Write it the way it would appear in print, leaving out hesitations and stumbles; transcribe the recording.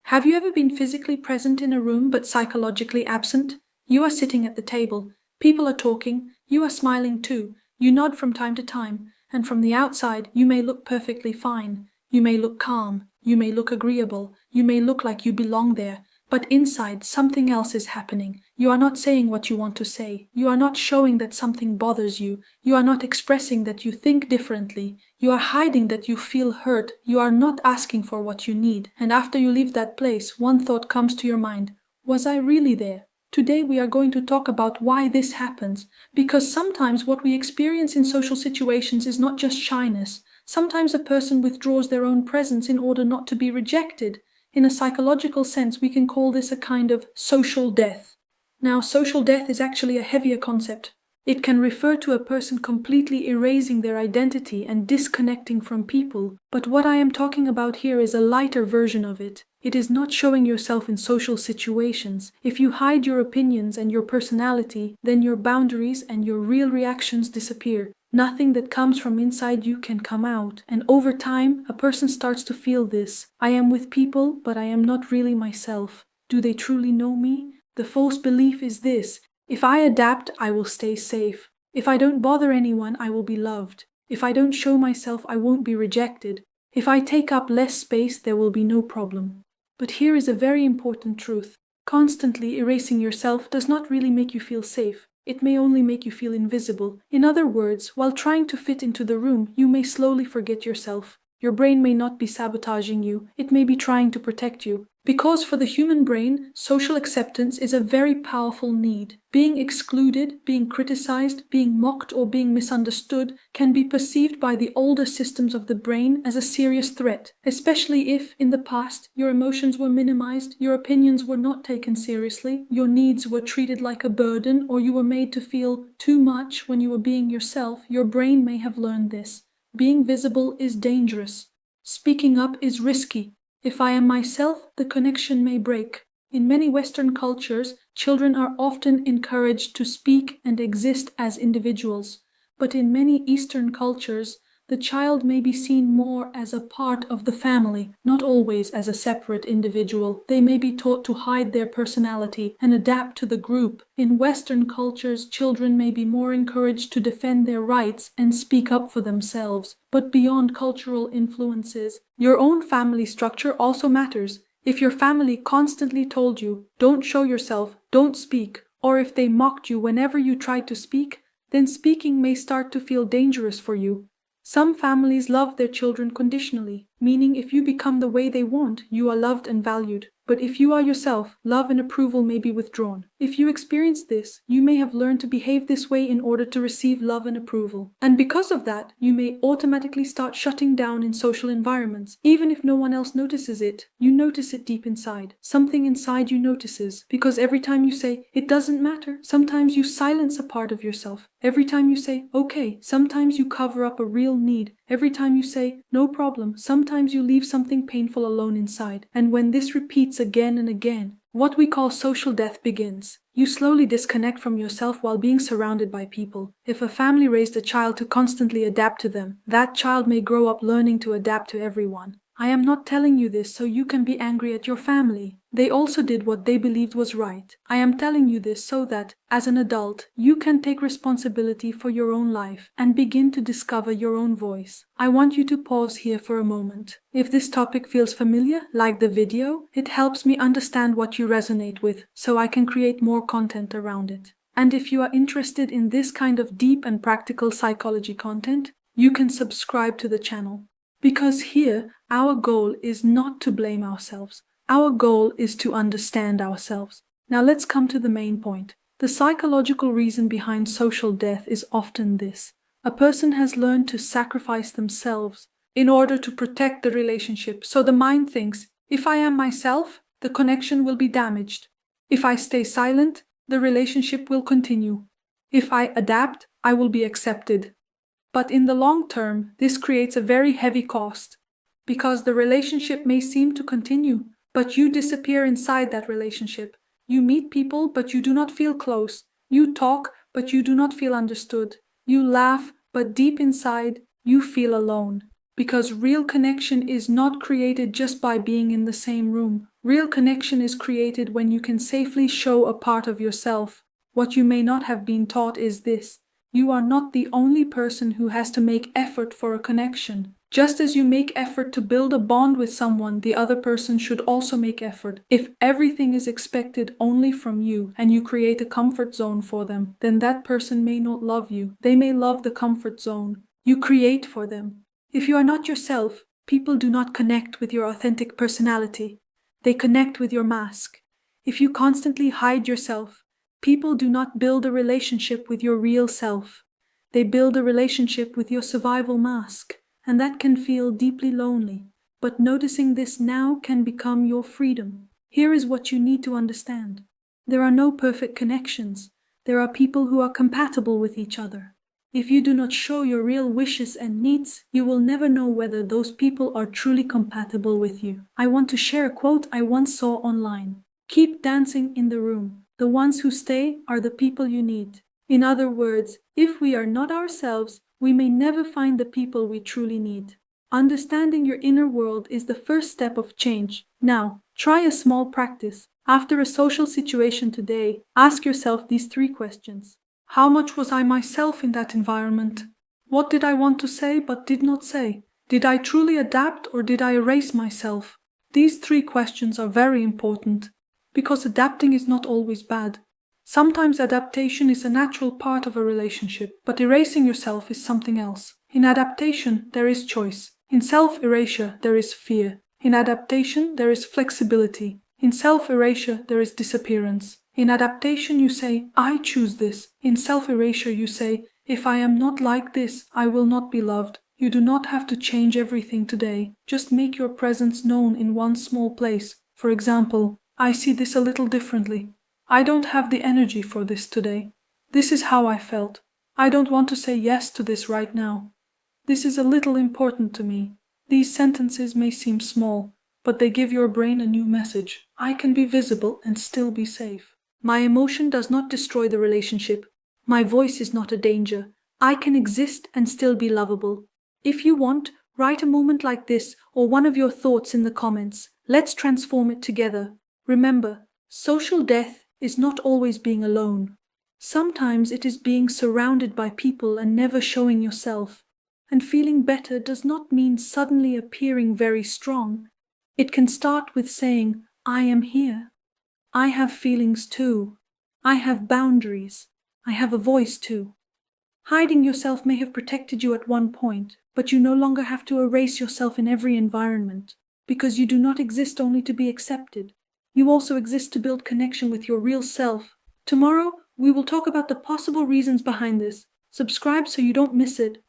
Have you ever been physically present in a room but psychologically absent? You are sitting at the table, people are talking, you are smiling too, you nod from time to time, and from the outside you may look perfectly fine, you may look calm, you may look agreeable, you may look like you belong there, but inside something else is happening. You are not saying what you want to say, you are not showing that something bothers you, you are not expressing that you think differently, you are hiding that you feel hurt, you are not asking for what you need, and after you leave that place, one thought comes to your mind: was I really there? Today we are going to talk about why this happens, because sometimes what we experience in social situations is not just shyness. Sometimes a person withdraws their own presence in order not to be rejected. In a psychological sense, we can call this a kind of social death. Now, social death is actually a heavier concept. It can refer to a person completely erasing their identity and disconnecting from people, but what I am talking about here is a lighter version of it. It is not showing yourself in social situations. If you hide your opinions and your personality, then your boundaries and your real reactions disappear. Nothing that comes from inside you can come out, and over time, a person starts to feel this. I am with people, but I am not really myself. Do they truly know me? The false belief is this: if I adapt, I will stay safe. If I don't bother anyone, I will be loved. If I don't show myself, I won't be rejected. If I take up less space, there will be no problem. But here is a very important truth. Constantly erasing yourself does not really make you feel safe. It may only make you feel invisible. In other words, while trying to fit into the room, you may slowly forget yourself. Your brain may not be sabotaging you, it may be trying to protect you. Because for the human brain, social acceptance is a very powerful need. Being excluded, being criticized, being mocked, or being misunderstood can be perceived by the older systems of the brain as a serious threat, especially if, in the past, your emotions were minimized, your opinions were not taken seriously, your needs were treated like a burden, or you were made to feel too much when you were being yourself. Your brain may have learned this. Being visible is dangerous. Speaking up is risky. If I am myself, the connection may break. In many Western cultures, children are often encouraged to speak and exist as individuals. But in many Eastern cultures, the child may be seen more as a part of the family, not always as a separate individual. They may be taught to hide their personality and adapt to the group. In Western cultures, children may be more encouraged to defend their rights and speak up for themselves. But beyond cultural influences, your own family structure also matters. If your family constantly told you, don't show yourself, don't speak, or if they mocked you whenever you tried to speak, then speaking may start to feel dangerous for you. Some families love their children conditionally, meaning if you become the way they want, you are loved and valued. But if you are yourself, love and approval may be withdrawn. If you experience this, you may have learned to behave this way in order to receive love and approval. And because of that, you may automatically start shutting down in social environments. Even if no one else notices it, you notice it deep inside. Something inside you notices, because every time you say, it doesn't matter, sometimes you silence a part of yourself. Every time you say, okay, sometimes you cover up a real need. Every time you say, no problem, sometimes you leave something painful alone inside. And when this repeats again and again, what we call social death begins. You slowly disconnect from yourself while being surrounded by people. If a family raised a child to constantly adapt to them, that child may grow up learning to adapt to everyone. I am not telling you this so you can be angry at your family. They also did what they believed was right. I am telling you this so that, as an adult, you can take responsibility for your own life and begin to discover your own voice. I want you to pause here for a moment. If this topic feels familiar, like the video, it helps me understand what you resonate with, so I can create more content around it. And if you are interested in this kind of deep and practical psychology content, you can subscribe to the channel. Because here, our goal is not to blame ourselves. Our goal is to understand ourselves. Now let's come to the main point. The psychological reason behind social death is often this. A person has learned to sacrifice themselves in order to protect the relationship. So the mind thinks, if I am myself, the connection will be damaged. If I stay silent, the relationship will continue. If I adapt, I will be accepted. But in the long term, this creates a very heavy cost, because the relationship may seem to continue, but you disappear inside that relationship. You meet people, but you do not feel close. You talk, but you do not feel understood. You laugh, but deep inside, you feel alone. Because real connection is not created just by being in the same room. Real connection is created when you can safely show a part of yourself. What you may not have been taught is this: you are not the only person who has to make effort for a connection. Just as you make effort to build a bond with someone, the other person should also make effort. If everything is expected only from you and you create a comfort zone for them, then that person may not love you. They may love the comfort zone you create for them. If you are not yourself, people do not connect with your authentic personality. They connect with your mask. If you constantly hide yourself, people do not build a relationship with your real self. They build a relationship with your survival mask, and that can feel deeply lonely. But noticing this now can become your freedom. Here is what you need to understand. There are no perfect connections. There are people who are compatible with each other. If you do not show your real wishes and needs, you will never know whether those people are truly compatible with you. I want to share a quote I once saw online. Keep dancing in the room. The ones who stay are the people you need. In other words, if we are not ourselves, we may never find the people we truly need. Understanding your inner world is the first step of change. Now, try a small practice. After a social situation today, ask yourself these 3 questions. How much was I myself in that environment? What did I want to say but did not say? Did I truly adapt or did I erase myself? These 3 questions are very important because adapting is not always bad. Sometimes adaptation is a natural part of a relationship, but erasing yourself is something else. In adaptation, there is choice. In self-erasure, there is fear. In adaptation, there is flexibility. In self-erasure, there is disappearance. In adaptation, you say, I choose this. In self-erasure, you say, if I am not like this, I will not be loved. You do not have to change everything today. Just make your presence known in one small place. For example, I see this a little differently. I don't have the energy for this today. This is how I felt. I don't want to say yes to this right now. This is a little important to me. These sentences may seem small, but they give your brain a new message. I can be visible and still be safe. My emotion does not destroy the relationship. My voice is not a danger. I can exist and still be lovable. If you want, write a moment like this or one of your thoughts in the comments. Let's transform it together. Remember, social death is not always being alone. Sometimes it is being surrounded by people and never showing yourself. And feeling better does not mean suddenly appearing very strong. It can start with saying, I am here. I have feelings too. I have boundaries. I have a voice too. Hiding yourself may have protected you at one point, but you no longer have to erase yourself in every environment, because you do not exist only to be accepted. You also exist to build connection with your real self. Tomorrow, we will talk about the possible reasons behind this. Subscribe so you don't miss it.